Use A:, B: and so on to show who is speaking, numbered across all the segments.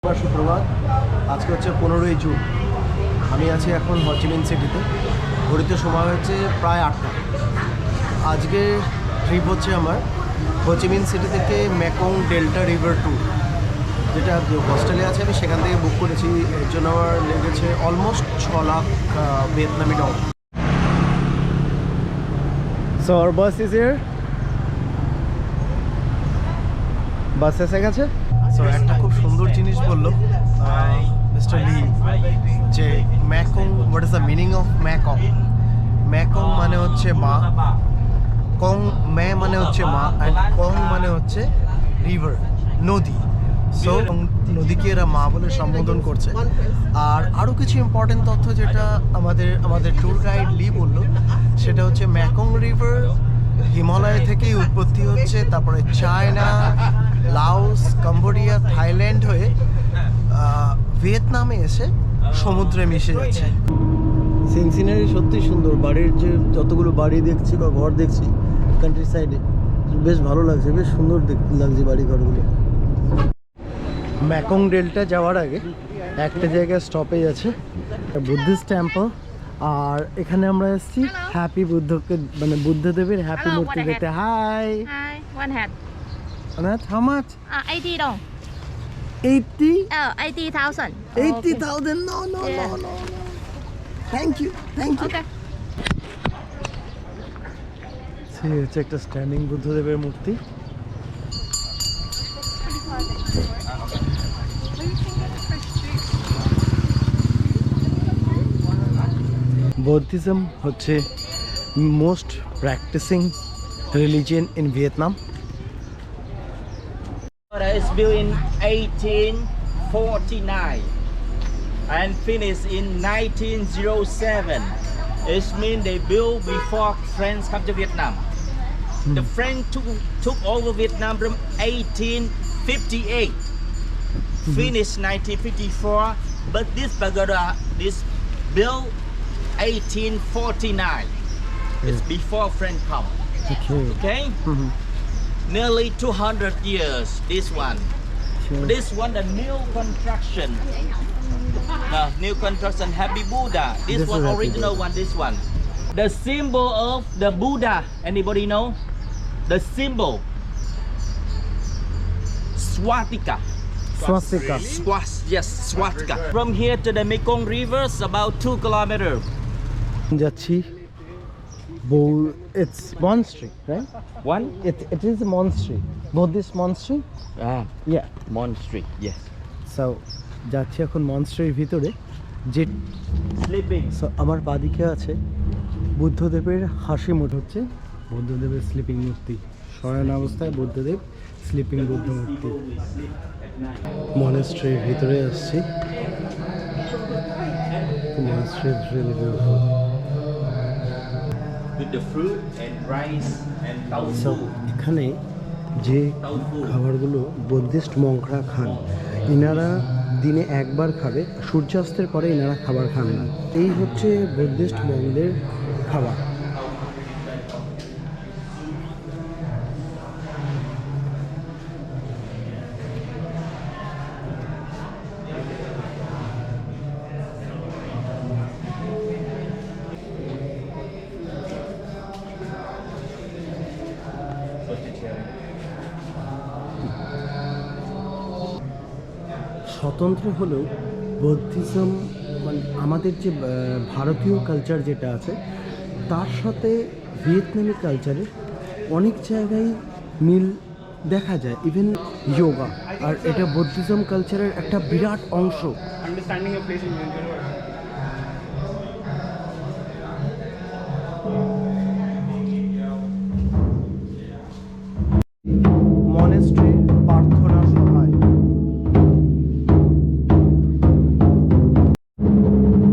A: সুপ্রভাত। আজকে হচ্ছে 15ই জুন। আমি আছি এখন হচিমিন সিটিতে। ঘড়িতে সময় হচ্ছে প্রায় 8টা। আজকে ট্রিপ হচ্ছে আমার হোচিমিন সিটি থেকে মেকং ডেল্টা রিভার ট্যুর, যেটা অস্ট্রেলিয়া আছে। আমি সেখান থেকে বুক করেছি। এর জন্য আমার লেগেছে অলমোস্ট 6 লাখ ভিয়েতনামি dollar. So our bus is here. বাস এসে গেছে। সো একটা খুব সুন্দর জিনিস বললো মিস্টার লি, যে Mekong, what is the meaning of Mekong? Mekong মানে হচ্ছে মা, কং ম্যা মানে হচ্ছে মা, অ্যান্ড কং মানে হচ্ছে রিভার, নদী। সো নদীকে এরা মা বলে সম্বোধন করছে। আর আরও কিছু ইম্পর্টেন্ট তথ্য যেটা আমাদের ট্যুর গাইড লি বললো, সেটা হচ্ছে ম্যাকং রিভার হিমালয় থেকেই উৎপত্তি হচ্ছে, তারপরে চায়না, লাওস, কম্বোডিয়া, থাইল্যান্ড হয়ে ভিয়েতনামে এসে সমুদ্রে মিশে যাচ্ছে। সিনসিনারি সত্যি সুন্দর। বাড়ির যে যতগুলো বাড়ি দেখছি বা ঘর দেখছি কান্ট্রি সাইডে, বেশ ভালো লাগছে, বেশ সুন্দর লাগছে বাড়ি ঘরগুলো। ম্যাকং ডেল্টা যাওয়ার আগে একটা জায়গায় স্টপেজ আছে, বুদ্ধিস্ট টেম্পল। আর এখানে আমরা এসেছি হ্যাপি বুদ্ধকে, মানে বুদ্ধদেবের হ্যাপি মূর্তি দেখতে। Hi,
B: one hat.
A: How much?
B: 80 dong.
A: 80?
B: 80,000.
A: 80,000? No. Thank you.
B: Okay.
A: হচ্ছে একটা স্ট্যান্ডিং বুদ্ধদেবের মূর্তি। বৌদ্ধিজম হচ্ছে most practising religion in Vietnam.
C: It's built in 1849 and finished in 1907. It means they built before French come to Vietnam. The French took over Vietnam from 1858, finished 1954. But this pagoda, this built 1849. It's before French come. Okay. Nearly 200 years. This one. This one, the new construction. The new construction, Happy Buddha. This one, original one. This one. The symbol of the Buddha. Anybody know? The symbol. Swastika.
A: Swastika.
C: Yes, swastika. From here to the Mekong River is about 2 kilometers.
A: যাচ্ছি it's monastery, right?
C: One?
A: It is a monastery, Buddhist monastery.
C: Yeah, monastery. Yes.
A: So যাচ্ছি এখন মনস্ট্রির ভিতরে, যে
C: Sleeping.
A: So আমার বাদিকে আছে বুদ্ধদেবের হাসি মুখ, হচ্ছে বুদ্ধদেবের স্লিপিং মূর্তি, শয়ন অবস্থায় বুদ্ধদেব, স্লিপিং বুদ্ধ মূর্তি। মনস্ট্রির ভিতরে আসছি। মনস্ট্রি is really beautiful.
C: With the fruit and rice and
A: so
C: tofu.
A: এখানে যে খাবারগুলো বুদ্ধিস্ট মঙ্করা খান, এনারা দিনে একবার খাবে, সূর্যাস্তের পরে এনারা খাবার খান না। এই হচ্ছে বুদ্ধিস্ট মঙ্কদের খাবার। স্বতন্ত্র হলেও বৌদ্ধিজম, মানে আমাদের যে ভারতীয় কালচার যেটা আছে, তার সাথে ভিয়েতনামি কালচারের অনেক জায়গায় মিল দেখা যায়। ইভেন যোগা, আর এটা বৌদ্ধিজম কালচারের একটা বিরাট অংশ। মনেস্ট্রির প্রার্থনা সভায়,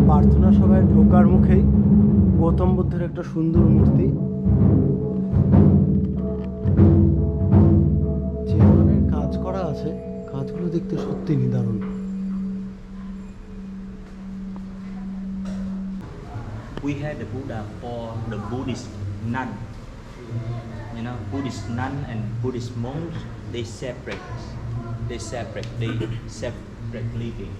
A: প্রার্থনা সভায় ঢোকার মুখেই গৌতম বুদ্ধের একটা সুন্দর মূর্তি। যে ধরনের কাজ করা আছে, কাজগুলো দেখতে সত্যি নিদারুণ।
C: We had the Buddha for the Buddhist nun. You know, Buddhist nun and Buddhist monks, they separate. They direct living.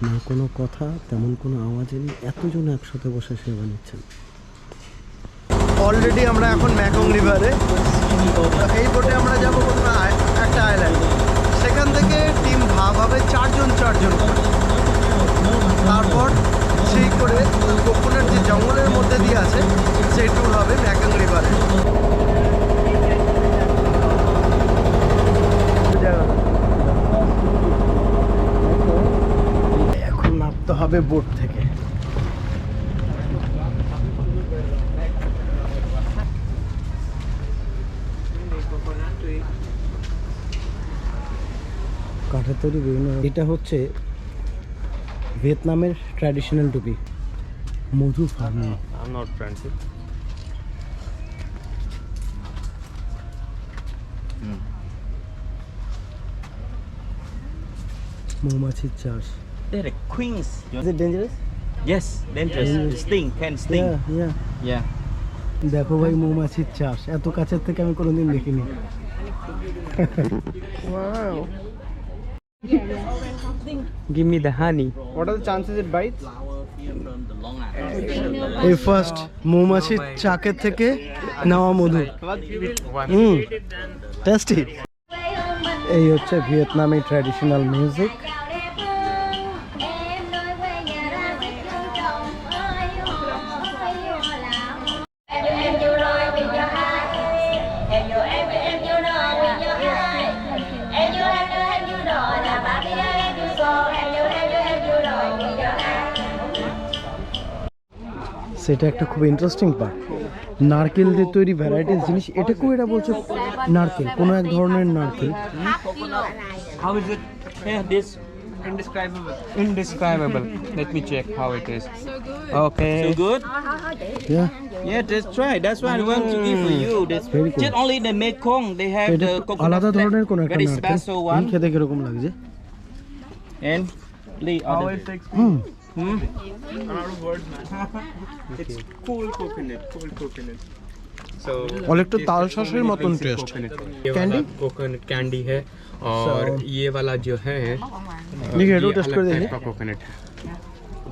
A: না কোনো কথা, তেমন কোনো আওয়াজই নেই, এতজন একসাথে বসে সেবা নিচ্ছেন। অলরেডি আমরা এখন ম্যাকং রিভারে, এই বোটে আমরা যাবো প্রথমে একটা আইল্যান্ড, সেখান থেকে টিম ভাগ হবে চারজন, তারপর সেই করে কোকোনাট যে জঙ্গলের মধ্যে দিয়ে আছে সেই ট্যুর হবে ম্যাকং রিভারে। এখন নামতে হবে বোট থেকে। কাঠের তৈরি বিভিন্ন, এটা হচ্ছে ভিয়েতনামের ট্র্যাডিশনাল টুপি, মধু ফার্মিং।
D: I'm not Francis.
A: মৌমাছির চাষ।
C: They're the queens.
A: Is it dangerous?
C: Yes, dangerous. Sting, can sting. Yeah.
A: দেখো ভাই, মৌমাছির চাষ এত কাছের থেকে আমি কোনোদিন দেখিনি। Wow.
D: Give me the honey.
A: What are the chances it bites?
C: From the Long Island.
A: এই ফার্স্ট মৌমাছির চাকের থেকে নেওয়া মধু। টেস্টি। এই হচ্ছে ভিয়েতনামি ট্র্যাডিশনাল মিউজিক। সেটা একটা খুব ইন্টারেস্টিং পার্ট, নারকেল দিয়ে তৈরি ভ্যারাইটিস জিনিস। এটাকেও এরা বলছে নারকেল, কোনো এক ধরনের নারকেল।
C: How is it? Yeah, this
D: Indescribable. Let me check how it is. Okay.
C: so good.
A: Yeah.
C: Yeah, just try. That's why I want to give for you. This
A: Very cool.
C: just only the Mekong. They have
A: এটা
C: the coconut
A: আলাদা
C: flavor.
A: ধরনের কোনো একটা
C: Very
A: নারকেল।
C: special
A: এই
C: one.
A: খেতে কিরকম লাগছে?
C: And Lee, order.
A: Hmm,
D: I'm out of words, man. It's cool coconut. So
A: और एक तो
D: this
A: ताल
D: is
A: शाशेर
D: only
A: मतन
D: basic
A: taste.
D: coconut. ये
A: Candy?
D: वाला कोकोनट कैंडी है और
A: So-
D: ये वाला जो है
A: देखिए,
D: ये
A: दो taste
D: अलग
A: कर
D: type
A: देंगे।
D: का कोकोनट है।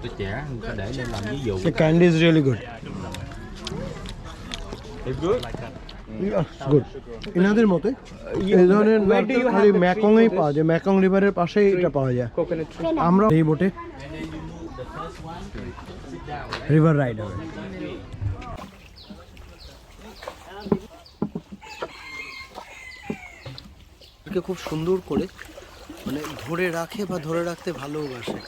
C: Tôi trẻ người ta để lên làm ví dụ.
A: The candy is really good.
C: It's good.
A: Yes, good. এনাদের মতে এই ধরনের নারকেল খালি ম্যাকংয়েই পাওয়া যায়, ম্যাকং রিভারের পাশেই এটা পাওয়া যায়।
D: कोकोनट
A: আমরা এই বোটে রিভার রাইড হবে। খুব সুন্দর করে মানে ধরে রাখে বা ধরে রাখতে ভালোবাসে।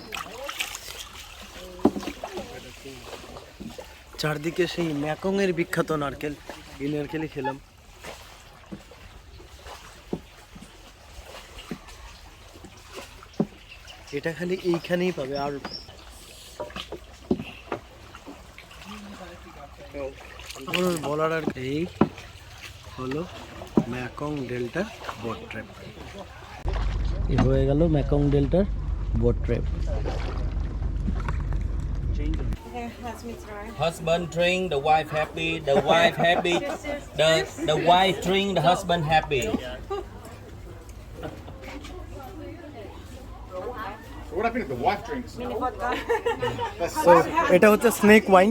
A: চারদিকে সেই ম্যাকং এর বিখ্যাত নারকেল, এই নারকেলই খেলাম। এটা খালি এইখানেই পাবে। আর বলার আর এই হলো ম্যাকং ডেল্টার বোট ট্রিপ। এই হয়ে গেল ম্যাকং ডেল্টার boat trip.
C: Husband drink, the wife happy. The wife happy. The wife drink, the husband happy.
E: What happened if the wife drinks?
A: So এটা হচ্ছে স্নেক ওয়াইন,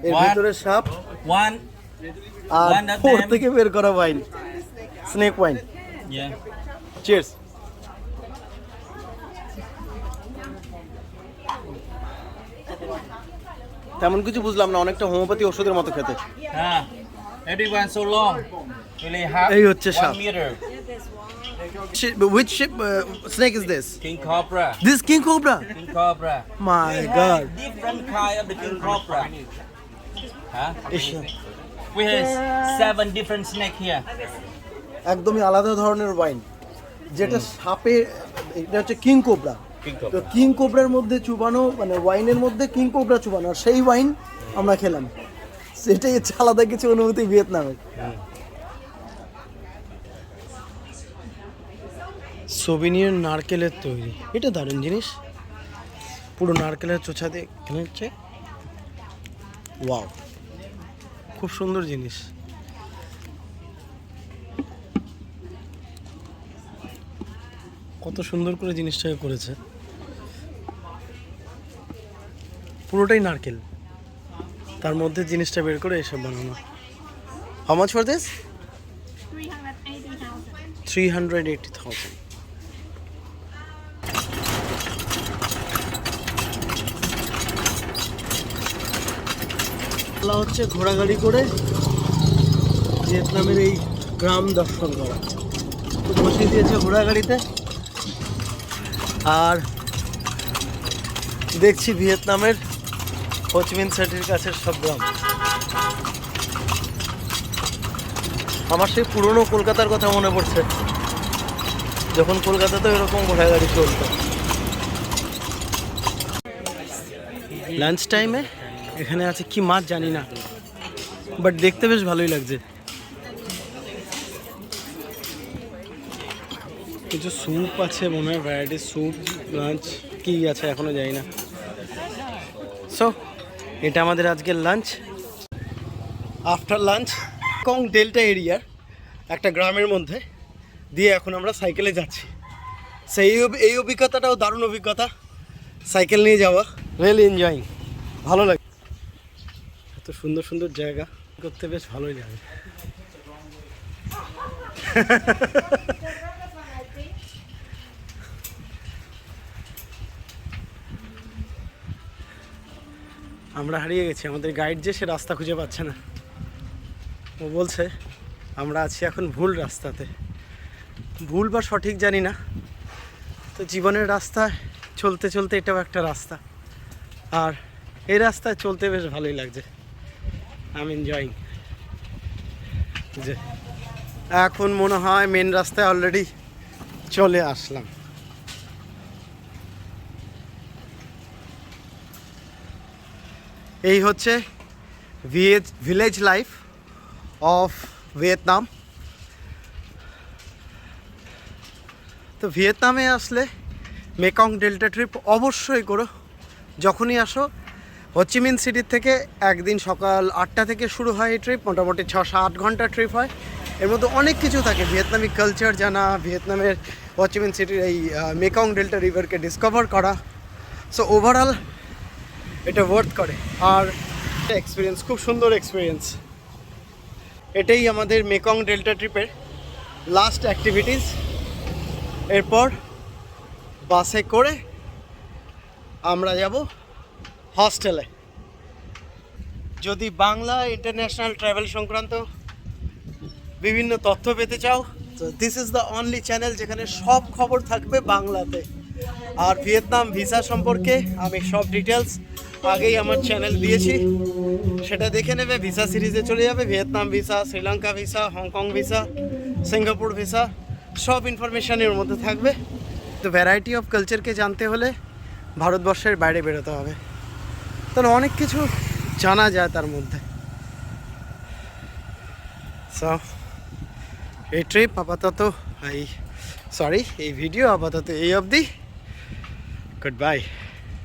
A: এর
C: What?
A: ভিতরে সাপ
C: One.
A: আর
C: One of
A: ফোর
C: them.
A: থেকে বের করা wine, snake wine.
C: Yeah.
A: Cheers. তেমন কিছু বুঝলাম না, অনেকটা হোমিওপ্যাথি ওষুধের মতো খেতে।
C: Ah, everyone so long. Really hard.
A: এই হচ্ছে সাপ।
C: 1 meter.
A: Which ship snake is this?
C: King cobra.
A: This king cobra.
C: King cobra.
A: My God.
C: Different kind of the king cobra. Huh?
A: Is,
C: We have 7 different snake here.
A: একদমই আলাদা ধরনের wine, যেটা সাপে, এটা হচ্ছে কিং কোবরা।
C: King
A: তো king কোবরার মধ্যে চুবানো, মানে ওয়াইনের মধ্যে কিং কোবরা চুবানো, আর সেই ওয়াইন আমরা খেলাম। সেটাই হচ্ছে আলাদা কিছু অনুভূতি ভিয়েতনামের। সোভিনিয়র নারকেলের তৈরি, এটা দারুণ জিনিস। পুরো নারকেলের চোচা দিয়ে খেলে হচ্ছে। ওয়াও, খুব সুন্দর জিনিস। কত সুন্দর করে জিনিসটাকে করেছে, পুরোটাই নারকেল, তার মধ্যে জিনিসটা বের করে এসব বানানো। How much for this? 380,000। হচ্ছে ঘোড়াগাড়ি করে ভিয়েতনামের এই গ্রাম দর্শন করা। তো বসিয়ে দিয়েছে ঘোড়াগাড়িতে, আর দেখছি ভিয়েতনামের হোচিমিন সিটির কাছের সব গ্রাম। আমার সেই পুরনো কলকাতার কথা মনে পড়ছে, যখন কলকাতাতে এরকম ঘোড়াগাড়ি চলত। লাঞ্চ টাইমে এখানে আছে কি মাছ জানি না, বাট দেখতে বেশ ভালোই লাগছে। কিছু স্যুপ আছে মনে হয়, ভ্যারাইটি স্যুপ, লাঞ্চ কি আছে এখনো জানি না। সো এটা আমাদের আজকের lunch. After lunch Mekong delta এরিয়ার একটা গ্রামের মধ্যে দিয়ে এখন আমরা সাইকেলে যাচ্ছি। সেই এই অভিজ্ঞতাটাও দারুণ অভিজ্ঞতা, সাইকেল নিয়ে যাওয়া, রিয়েলি এনজয়িং, ভালো লাগে। এত সুন্দর সুন্দর জায়গা করতে বেশ ভালোই লাগে। আমরা হারিয়ে গেছি, আমাদের গাইড যে সে রাস্তা খুঁজে পাচ্ছে না। ও বলছে আমরা আছি এখন ভুল রাস্তাতে, ভুল বা সঠিক জানি না। তো জীবনের রাস্তায় চলতে চলতে এটাও একটা রাস্তা, আর এই রাস্তায় চলতে বেশ ভালোই লাগছে। I am enjoying. যে এখন মনে হয় মেন রাস্তায় অলরেডি চলে আসলাম। এই হচ্ছে ভিলেজ লাইফ অফ ভিয়েতনাম। তো ভিয়েতনামে আসলে মেকং ডেল্টা ট্রিপ অবশ্যই করো। যখনই আসো হোচিমিন সিটির থেকে একদিন সকাল 8টা থেকে শুরু হয় এই ট্রিপ, মোটামুটি 6-8 ঘন্টা ট্রিপ হয়। এর মধ্যে অনেক কিছু থাকে, ভিয়েতনামি কালচার জানা, ভিয়েতনামের হোচিমিন সিটির এই মেকং ডেল্টা রিভারকে ডিসকভার করা। সো ওভারঅল এটা ওয়ার্থ করে, আর এক্সপিরিয়েন্স খুব সুন্দর এক্সপিরিয়েন্স। এটাই আমাদের মেকং ডেল্টা ট্রিপের লাস্ট অ্যাক্টিভিটিস। এরপর বাসে করে আমরা যাব হস্টেলে। যদি বাংলা ইন্টারন্যাশনাল ট্রাভেল সংক্রান্ত বিভিন্ন তথ্য পেতে চাও, তো this is the only channel যেখানে সব খবর থাকবে বাংলাতে। আর ভিয়েতনাম ভিসা সম্পর্কে আমি সব ডিটেলস আগেই আমার চ্যানেল দিয়েছি, সেটা দেখে নেবে। ভিসা সিরিজে চলে যাবে, Vietnam visa, Sri Lanka visa, Hong Kong visa, Singapore visa, সব ইনফরমেশানের মধ্যে থাকবে। তো ভ্যারাইটি অফ কালচারকে জানতে হলে ভারতবর্ষের বাইরে বেরোতে হবে, তাহলে অনেক কিছু জানা যায় তার মধ্যে। সো এই ট্রিপ আপাতত এই ভিডিও আপাতত এই অবধি। Good bye.